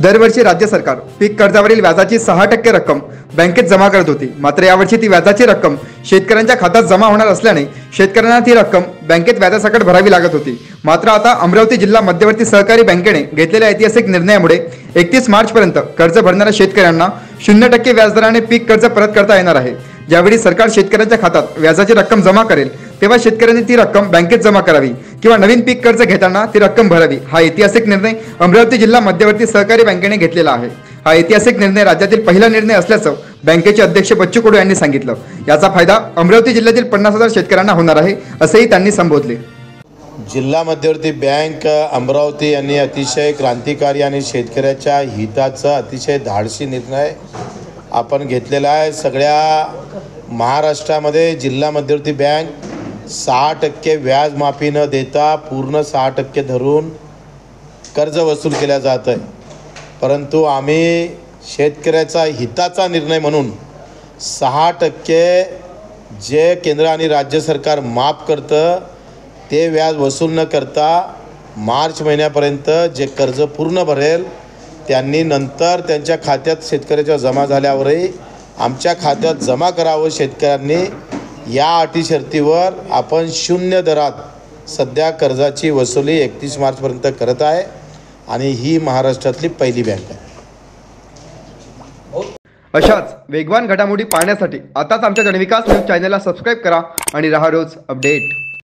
दरवर्षी राज्य सरकार पीक कर्जावरील व्याजाची 6% रक्कम बँकेत जमा करत होती। मात्र यावर्षी ती व्याजाची रक्कम शेतकऱ्यांच्या खात्यात जमा होणार असल्याने शेतकऱ्यांना ती रक्कम बँकेत व्याजासकट भरावी लागत होती। मात्र आता अमरावती जिल्हा मध्यवर्ती सहकारी बँकेने घेतलेल्या ऐतिहासिक निर्णयामुळे 31 मार्च पर्यंत कर्ज भरणाऱ्या शेतकऱ्यांना 0% व्याजदराने पीक कर्ज परत करता येणार आहे। ज्यावेळी सरकार शेतकऱ्यांच्या खात्यात व्याजाची रक्कम जमा करेल तेव्हा शेतकऱ्यांनी ती रक्कम बँकेत जमा करावी किंवा नवीन पीक कर्ज घेताना ती रक्कम भरावी। हा ऐतिहासिक निर्णय अमरावती जिल्हा मध्यवर्ती सहकारी बँकेने घेतलेला आहे। हा ऐतिहासिक निर्णय राज्यातील पहिला निर्णय असल्याचं बँकेचे अध्यक्ष बच्चू कडू यांनी सांगितलं। याचा फायदा अमरावती जिल्ह्यातील 50,000 शेतकऱ्यांना होणार आहे असेही त्यांनी संबोधले। जिल्हा मध्यवर्ती बँक अमरावती यांनी अतिशय क्रांतिकारी आणि शेतकऱ्याच्या हिताचा अतिशय धाडसी निर्णय आपण घेतलेला आहे। सगळ्या महाराष्ट्रामध्ये जिल्हा मध्यवर्ती बँक 6% व्याज माफी न देता पूर्ण 6% धरून कर्ज वसूल केल्या जात आहे। परंतु आम्ही शेतकऱ्याचा हिताचा निर्णय म्हणून 6% जे केंद्र आणि राज्य सरकार माफ करतं ते व्याज वसूल न करता मार्च महिन्यापर्यंत जे कर्ज पूर्ण भरेल त्यांनी नंतर त्यांच्या खात्यात शेतकऱ्याच्या जमा झाल्यावरही आमच्या खात्यात जमा करावं। शेतकऱ्यांनी या अटी शर्तीवर आपण 0 दरात सध्या कर्जाची वसुली 31 मार्चपर्यंत करत आहे आणि ही महाराष्ट्रातली पहिली बँक आहे। अशाच वेगवान घडामोडी पाहण्यासाठी आताच आमच्या जनविकास न्यूज चॅनलला सबस्क्राइब करा आणि रहा रोज अपडेट।